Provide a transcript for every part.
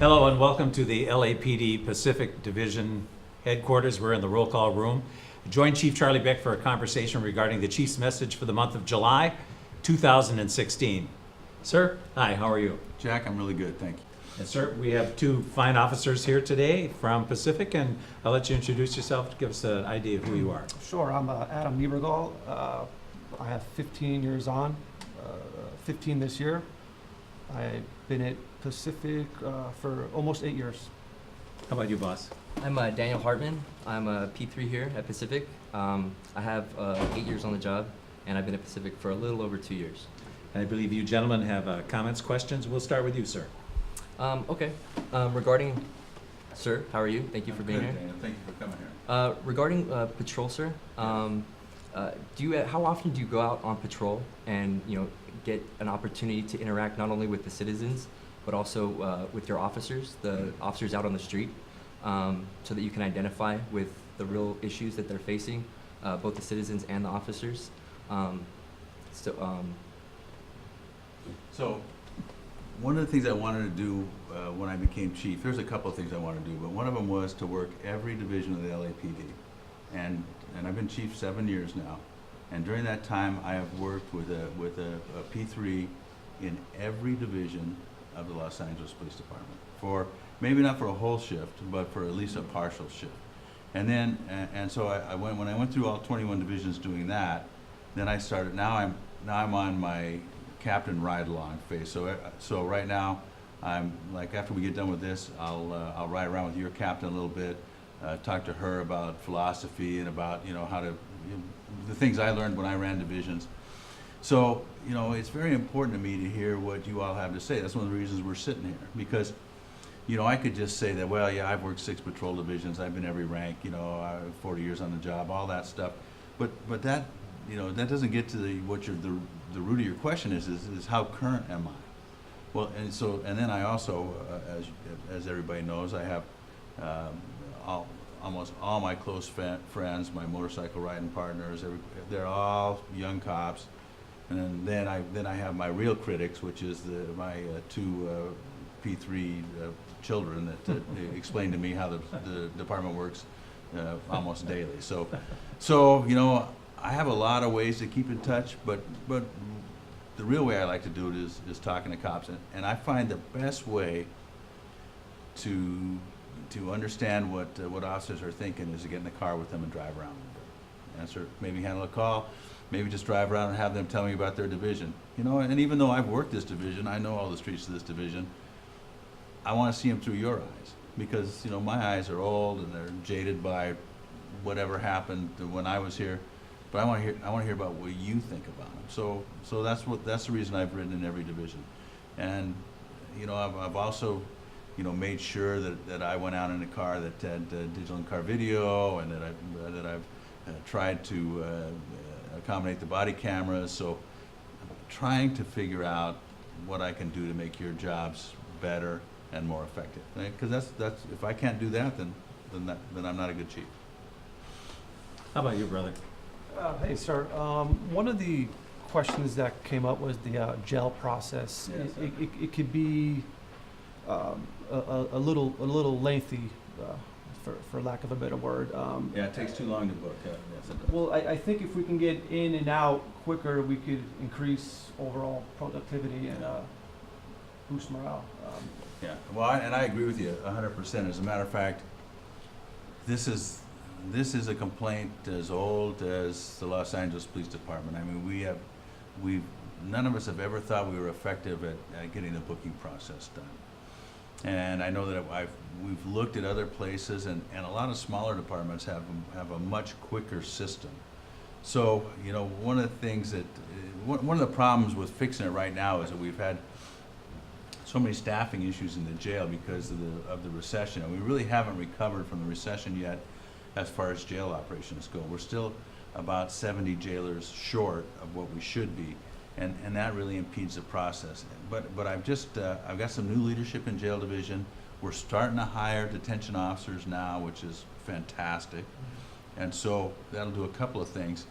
Hello and welcome to the LAPD Pacific Division headquarters. We're in the roll call room. Join Chief Charlie Beck for a conversation regarding the Chief's message for the month of July 2016. Sir, hi, how are you? Jack, I'm really good, thank you. Yes, sir. We have two fine officers here today from Pacific, and I'll let you introduce yourself to give us an idea of who you are. Sure, I'm Adam Niebergall. I have 15 years on, 15 this year. I've been at Pacific for almost 8 years. How about you, boss? I'm Daniel Hartman. I'm a P3 here at Pacific. I have 8 years on the job, and I've been at Pacific for a little over 2 years. And I believe you gentlemen have comments, questions. We'll start with you, sir. Okay. Regarding, sir, how are you? Thank you for being here. Daniel. Thank you for coming here. Regarding patrol, sir, how often do you go out on patrol and get an opportunity to interact not only with the citizens but also with your officers, the officers out on the street, so that you can identify with the real issues that they're facing, both the citizens and the officers? So, one of the things I wanted to do when I became chief, there's a couple of things I wanted to do, but one of them was to work every division of the LAPD. And I've been chief 7 years now. And during that time, I have worked with a P3 in every division of the Los Angeles Police Department, for maybe not for a whole shift, but for at least a partial shift. And then, so when I went through all 21 divisions doing that, then I started. Now I'm on my captain ride-along phase. So right now, I'm like, after we get done with this, I'll ride around with your captain a little bit, talk to her about philosophy and about how to the things I learned when I ran divisions. So it's very important to me to hear what you all have to say. That's one of the reasons we're sitting here, because I could just say that, well, yeah, I've worked 6 patrol divisions, I've been every rank, I have 40 years on the job, all that stuff. But that that doesn't get to the root of your question is how current am I? Well, and then I also, as everybody knows, I have almost all my close friends, my motorcycle riding partners. They're all young cops, and then I have my real critics, which is my 2 P3 children that explain to me how the department works almost daily. So I have a lot of ways to keep in touch, but the real way I like to do it is talking to cops, and I find the best way to understand what officers are thinking is to get in the car with them and drive around. Answer, maybe handle a call, maybe just drive around and have them tell me about their division. And even though I've worked this division, I know all the streets of this division. I want to see them through your eyes, because my eyes are old and they're jaded by whatever happened when I was here. But I want to hear about what you think about them. So that's the reason I've ridden in every division. And I've also made sure that I went out in a car that had digital in-car video, and that I've tried to accommodate the body cameras. So I'm trying to figure out what I can do to make your jobs better and more effective. Because that's if I can't do that, then I'm not a good chief. How about you, brother? Hey, sir. One of the questions that came up was the jail process. Yes, It could be a little lengthy, for lack of a better word. Yeah, it takes too long to book. Yes, it does. Well, I think if we can get in and out quicker, we could increase overall productivity and boost morale. Yeah, well, I agree with you 100%. As a matter of fact, this is a complaint as old as the Los Angeles Police Department. I mean, none of us have ever thought we were effective at getting the booking process done. And I know that we've looked at other places, and a lot of smaller departments have a much quicker system. So one of the things one of the problems with fixing it right now is that we've had so many staffing issues in the jail because of the recession, and we really haven't recovered from the recession yet as far as jail operations go. We're still about 70 jailers short of what we should be, and that really impedes the process. But I've got some new leadership in jail division. We're starting to hire detention officers now, which is fantastic, and so that'll do a couple of things.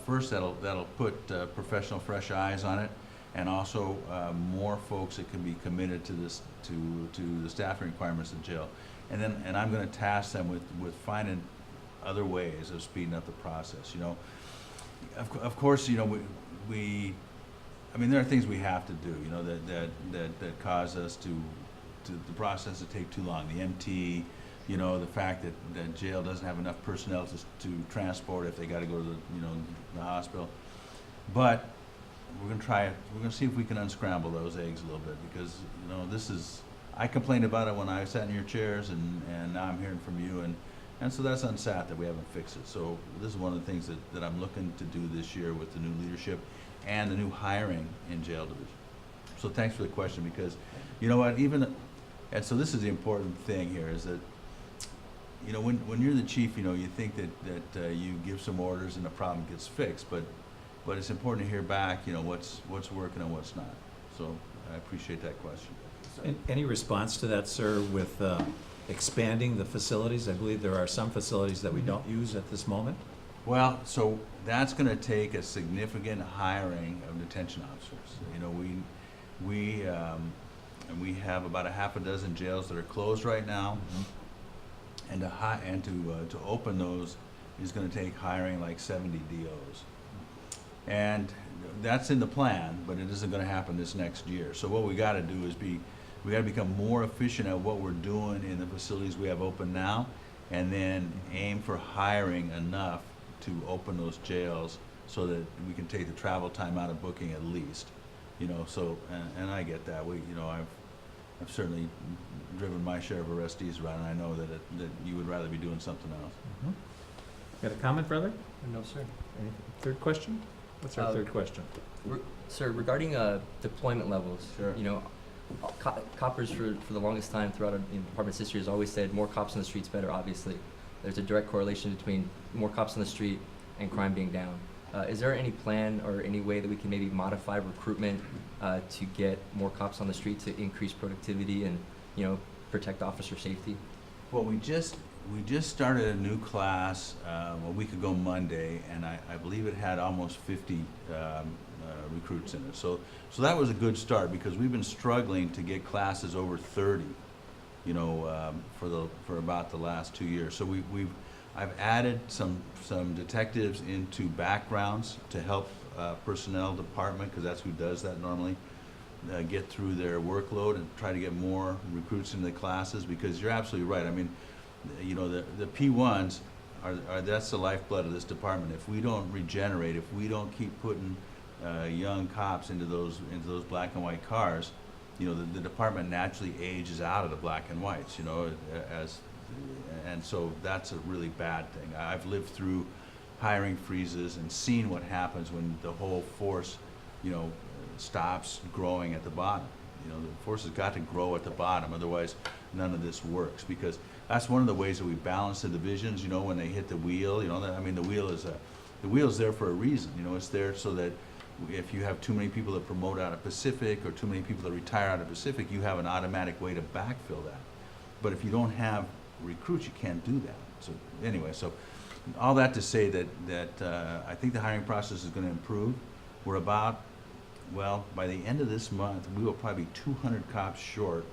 First, that'll put professional, fresh eyes on it, and also more folks that can be committed to this, to the staffing requirements of jail. And I'm gonna task them with finding other ways of speeding up the process, you know. Of course, you know, I mean, there are things we have to do, you know, that cause us to the process to take too long. The MT, you know, the fact that jail doesn't have enough personnel to transport if they gotta go to the, you know, the hospital. But we're gonna try it, we're gonna see if we can unscramble those eggs a little bit, because, you know, this is, I complained about it when I sat in your chairs, and now I'm hearing from you, and so that's unsat that we haven't fixed it. So this is one of the things that I'm looking to do this year with the new leadership and the new hiring in jail division. So thanks for the question, because, you know what, and so this is the important thing here, is that, you know, when you're the chief, you know, you think that you give some orders and the problem gets fixed, but it's important to hear back, you know, what's working and what's not. So I appreciate that question. Any response to that, sir, with expanding the facilities? I believe there are some facilities that we don't use at this moment. Well, so that's gonna take a significant hiring of detention officers. You know, we have about a half a dozen jails that are closed right now. And to open those is gonna take hiring like 70 DOs. And that's in the plan, but it isn't gonna happen this next year. So what we gotta do is we gotta become more efficient at what we're doing in the facilities we have open now, and then aim for hiring enough to open those jails so that we can take the travel time out of booking at least. You know, so, and I get that. You know, I've certainly driven my share of arrestees around, and I know that you would rather be doing something else. Got a comment, brother? No, sir. Any third question? What's our third question? Sir, regarding deployment levels, Sure. you know, coppers for the longest time throughout our department's history has always said more cops on the streets better, obviously. There's a direct correlation between more cops on the street and crime being down. Is there any plan or any way that we can maybe modify recruitment to get more cops on the street to increase productivity and, you know, protect officer safety? Well, we just started a new class a week ago Monday, and I believe it had almost 50 recruits in it. So that was a good start, because we've been struggling to get classes over 30, you know, for about the last 2 years. So I've added some detectives into backgrounds to help personnel department, because that's who does that normally, get through their workload and try to get more recruits into the classes, because you're absolutely right. I mean, you know, the P1s are that's the lifeblood of this department. If we don't regenerate, if we don't keep putting young cops into those black and white cars, you know, the department naturally ages out of the black and whites, you know, and so that's a really bad thing. I've lived through hiring freezes and seen what happens when the whole force, you know, stops growing at the bottom. You know, the force has got to grow at the bottom, otherwise none of this works, because that's one of the ways that we balance the divisions, you know, when they hit the wheel, you know, I mean, the wheel's there for a reason, you know, it's there so that if you have too many people that promote out of Pacific or too many people that retire out of Pacific, you have an automatic way to backfill that. But if you don't have recruits, you can't do that. So anyway, so all that to say that I think the hiring process is going to improve. We're about, well, by the end of this month, we will probably be 200 cops short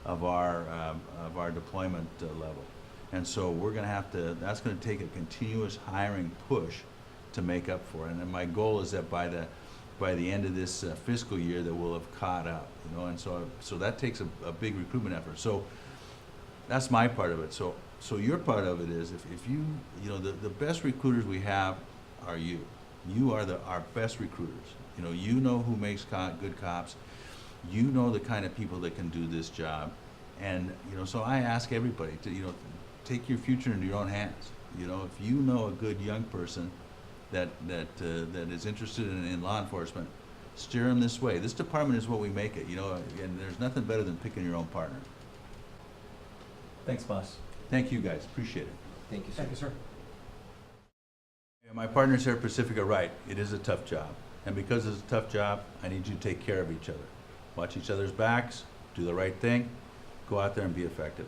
of our deployment level. And so we're going to have to, that's going to take a continuous hiring push to make up for it. And then my goal is that by the end of this fiscal year that we'll have caught up, you know, and so that takes a big recruitment effort. So that's my part of it. So your part of it is if you know, the best recruiters we have are you. You are our best recruiters. You know who makes good cops. You know the kind of people that can do this job. And, you know, so I ask everybody to, you know, take your future into your own hands. You know, if you know a good young person that is interested in law enforcement, steer them this way. This department is what we make it, you know, and there's nothing better than picking your own partner. Thanks, boss. Thank you, guys. Appreciate it. Thank you, sir. Thank you, sir. Yeah, my partners here at Pacific are right. It is a tough job. And because it's a tough job, I need you to take care of each other. Watch each other's backs, do the right thing, go out there and be effective.